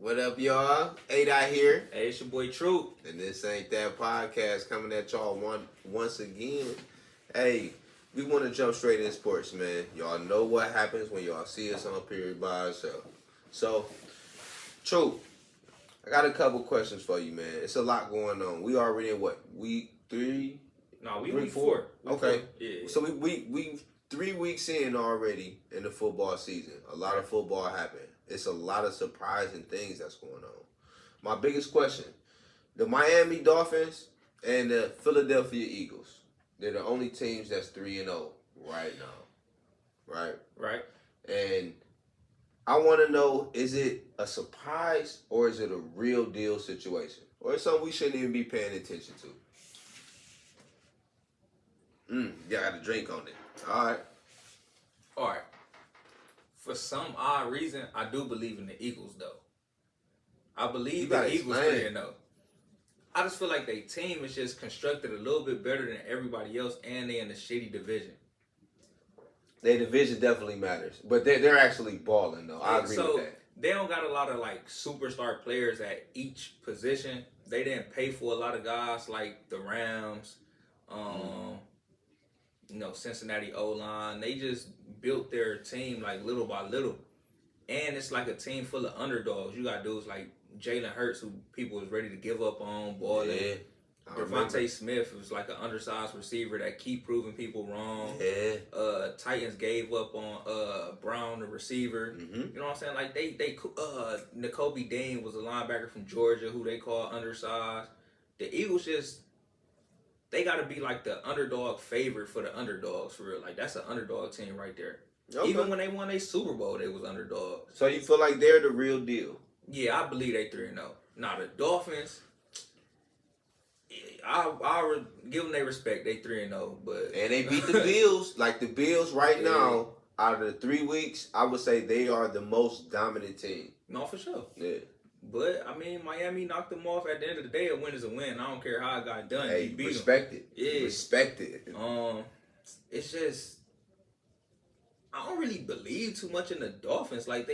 What up, y'all? 8 here. Hey, it's your boy True. And this ain't that podcast coming at y'all once again. Hey, we want to jump straight in sports, man. Y'all know what happens when y'all see us on period by ourselves. So, True, I got a couple questions for you, man. It's a lot going on. We already in what, week 3? No, we week 4. Okay. Yeah. So we 3 weeks in already in the football season. A lot of football happened. It's a lot of surprising things that's going on. My biggest question, the Miami Dolphins and the Philadelphia Eagles, they're the only teams that's 3-0 right now. Right? Right. And I want to know, is it a surprise or is it a real deal situation? Or is something we shouldn't even be paying attention to? You got a drink on it. All right. For some odd reason, I do believe in the Eagles, though. I believe You the gotta Eagles explain. 3-0. I just feel like their team is just constructed a little bit better than everybody else, and they in a shitty division. Their division definitely matters, but they're actually balling though. I agree with that. They don't got a lot of like superstar players at each position. They didn't pay for a lot of guys like the Rams, Cincinnati O-line. They just built their team like little by little, and it's like a team full of underdogs. You got dudes like Jalen Hurts, who people was ready to give up on, balling. Yeah. Devontae Smith was like an undersized receiver that keep proving people wrong. Yeah. Titans gave up on Brown, the receiver. Mm-hmm. You know what I'm saying? Like they N'Kobe Dean was a linebacker from Georgia who they call undersized. The Eagles they got to be like the underdog favorite for the underdogs for real. Like that's an underdog team right there. Okay. Even when they won a Super Bowl, they was underdogs. So you feel like they're the real deal? Yeah, I believe they 3-0. Now the Dolphins, I would give them their respect. They 3-0, but and they beat the Bills. Like the Bills right now, out of the 3 weeks, I would say they are the most dominant team. No, for sure. Yeah. But I mean, Miami knocked them off. At the end of the day, a win is a win. I don't care how it got done. Hey, You beat respect them. it. Yeah, Respect it. It's just I don't really believe too much in the Dolphins. Like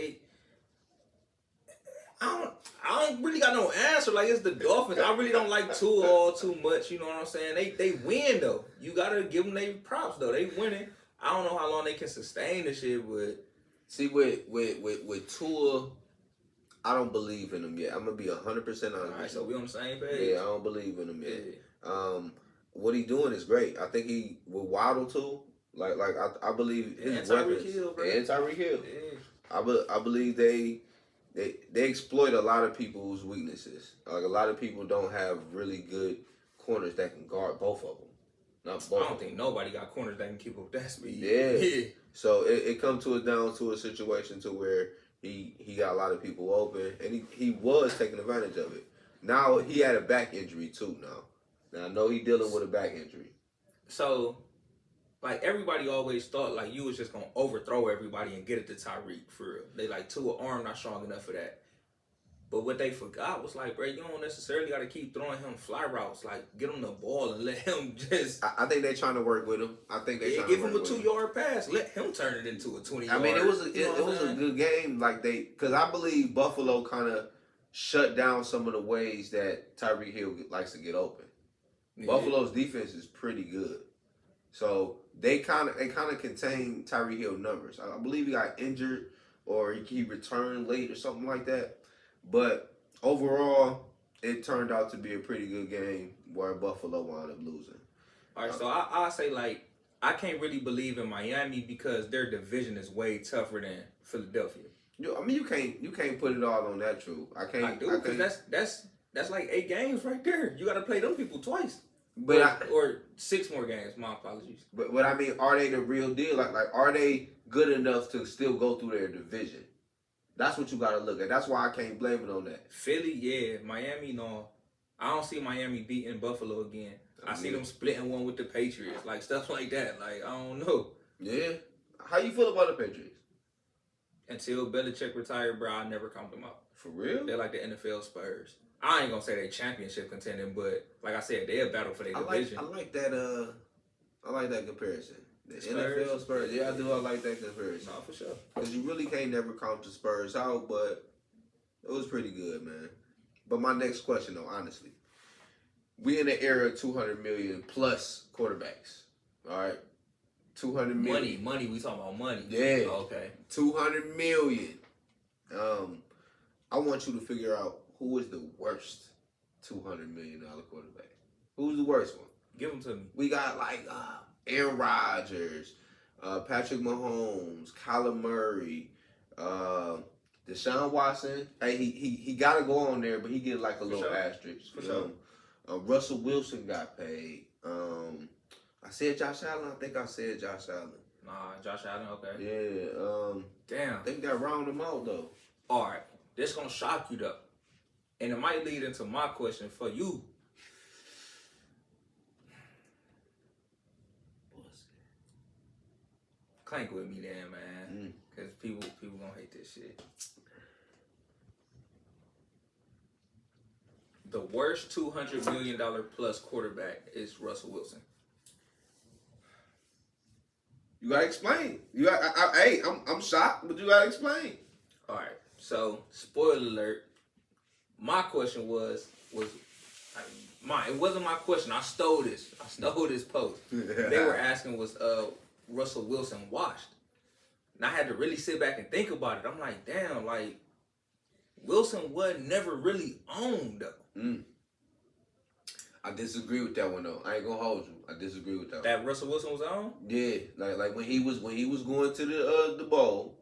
I don't really got no answer. Like it's the Dolphins. I really don't like Tua all too much. You know what I'm saying? They win though. You gotta give them their props though. They winning. I don't know how long they can sustain this shit, but see with Tua, I don't believe in him yet. I'm gonna be 100% honest. All right, so we on the same page. Yeah, I don't believe in him yet. Yeah. What he doing is great. I think he will Waddle too. Like I believe his weapons. Hill, bro. And Tyreek Hill. Yeah. I believe they exploit a lot of people's weaknesses. Like a lot of people don't have really good corners that can guard both of them. Not both. I don't think nobody got corners that can keep up that speed. Yeah. So it comes down to a situation to where he got a lot of people open, and he was taking advantage of it. Now he had a back injury too. Now I know he dealing with a back injury. So, like everybody always thought, like you was just gonna overthrow everybody and get it to Tyreek for real. They like Tua arm not strong enough for that. But what they forgot was like, bro, you don't necessarily got to keep throwing him fly routes. Like, get him the ball and let him just. I think they're trying to work with him. I think they give him a 2-yard pass. Let him turn it into a 20-yard. I mean, it was a good game. Like because I believe Buffalo kind of shut down some of the ways that Tyreek Hill likes to get open. Yeah. Buffalo's defense is pretty good, so they kind of contain Tyreek Hill numbers. I believe he got injured or he returned late or something like that. But overall, it turned out to be a pretty good game where Buffalo wound up losing. All right, so I'll say, like, I can't really believe in Miami because their division is way tougher than Philadelphia. I mean, you can't put it all on that, True. I do, because that's like 8 games right there. You got to play them people twice. Or 6 more games. My apologies. But I mean, are they the real deal? Like are they good enough to still go through their division? That's what you got to look at. That's why I can't blame it on that. Philly, yeah. Miami, no. I don't see Miami beating Buffalo again. I see them splitting one with the Patriots. Like, stuff like that. Like, I don't know. Yeah. How you feel about the Patriots? Until Belichick retired, bro, I never count them out. For real? They're like the NFL Spurs. I ain't going to say they championship contending, but like I said, they're a battle for their division. I like that comparison. The Spurs? NFL Spurs. Yeah, I do. I like that comparison. No, for sure. Because you really can't never count the Spurs out, but It was pretty good, man. But my next question, though, honestly, we in the era of 200 million plus quarterbacks. All right, 200 million. Money. We talking about money. Yeah. Okay. 200 million. I want you to figure out who is the worst $200 million quarterback. Who's the worst one? Give them to me. We got like Aaron Rodgers, Patrick Mahomes, Kyler Murray, Deshaun Watson. Hey, he got to go on there, but he get like a little asterisk. For sure. Russell Wilson got paid. I said Josh Allen. I think I said Josh Allen. Nah, Josh Allen. Okay. Yeah. Damn. I think that round him out though. All right. This gonna shock you though, and it might lead into my question for you. Clank with me then, man, because people gonna hate this shit. The worst $200 million plus quarterback is Russell Wilson. You gotta explain. Hey, I'm shocked, but you gotta explain. All right. So, spoiler alert. My question was it wasn't my question. I stole this post. They were asking was Russell Wilson washed, and I had to really sit back and think about it. I'm like, damn, like Wilson was never really owned though. I disagree with that one though. I ain't gonna hold you. I disagree with that. That Russell Wilson was on? Yeah, like when he was going to the bowl,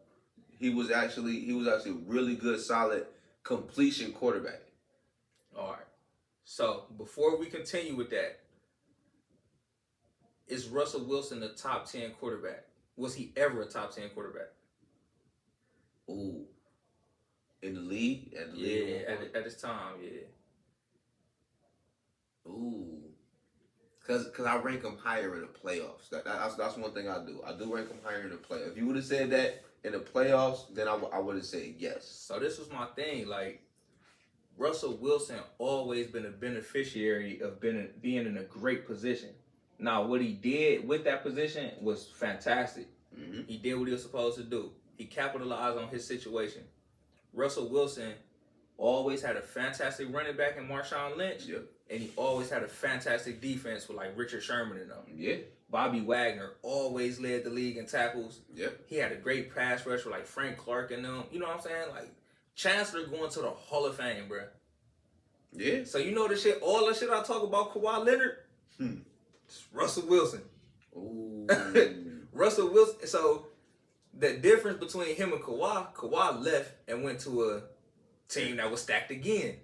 he was actually a really good, solid completion quarterback. All right. So before we continue with that, is Russell Wilson a top 10 quarterback? Was he ever a top 10 quarterback? Ooh. In the league? At his time, yeah. Ooh. Cause I rank him higher in the playoffs. That's one thing I do. I do rank him higher in the playoffs. If you would have said that in the playoffs, then I would have said yes. So this was my thing. Like, Russell Wilson always been a beneficiary of being in a great position. Now, what he did with that position was fantastic. Mm-hmm. He did what he was supposed to do. He capitalized on his situation. Russell Wilson always had a fantastic running back in Marshawn Lynch. Yep. And he always had a fantastic defense with like Richard Sherman and them. Yeah. Bobby Wagner always led the league in tackles. Yep. He had a great pass rush with like Frank Clark and them. You know what I'm saying? Like, Chancellor going to the Hall of Fame, bro. Yeah. So you know the shit, all the shit I talk about Kawhi Leonard, it's Russell Wilson. Ooh. Russell Wilson. So the difference between him and Kawhi left and went to a team that was stacked again.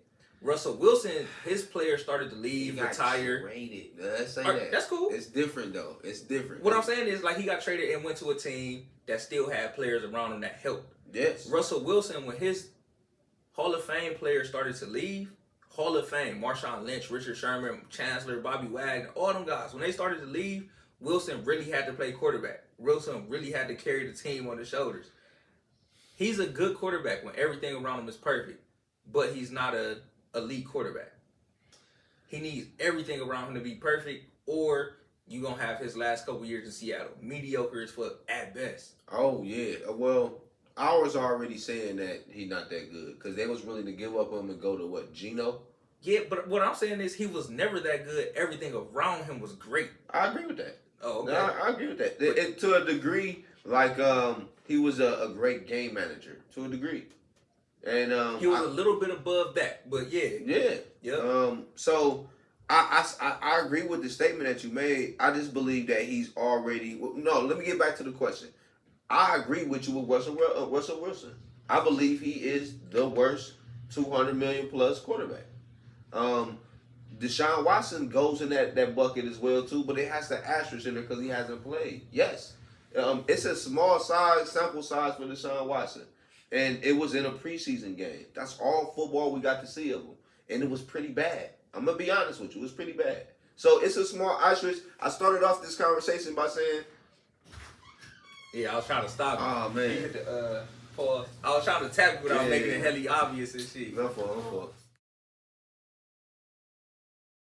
Russell Wilson, his players started to leave, retire. Let's say that. That's cool. It's different though. It's different. What I'm saying is, like, he got traded and went to a team that still had players around him that helped. Yes. Russell Wilson, when his Hall of Fame players started to leave, Hall of Fame, Marshawn Lynch, Richard Sherman, Chancellor, Bobby Wagner, all them guys, when they started to leave, Wilson really had to play quarterback. Wilson really had to carry the team on his shoulders. He's a good quarterback when everything around him is perfect, but he's not a elite quarterback. He needs everything around him to be perfect, or you're going to have his last couple years in Seattle. Mediocre as fuck at best. Oh, yeah. Well, I was already saying that he's not that good because they was willing to give up on him and go to what, Geno? Yeah, but what I'm saying is he was never that good. Everything around him was great. I agree with that. Oh, okay. No, I agree with that. To a degree, like, he was a great game manager, to a degree. And he was a little bit above that, but yeah. Yeah. Yeah. So I agree with the statement that you made. I just believe that he's already. No, let me get back to the question. I agree with you with Russell Wilson. I believe he is the worst 200 million plus quarterback. Deshaun Watson goes in that bucket as well too, but it has the asterisk in there because he hasn't played. Yes, it's a small sample size for Deshaun Watson. And it was in a preseason game. That's all football we got to see of him. And it was pretty bad. I'm going to be honest with you. It was pretty bad. So it's a small asterisk. I started off this conversation by saying... Yeah, I was trying to stop you. Oh, man. You hit the, pause. I was trying to tap you without making it hella obvious and shit. No fault.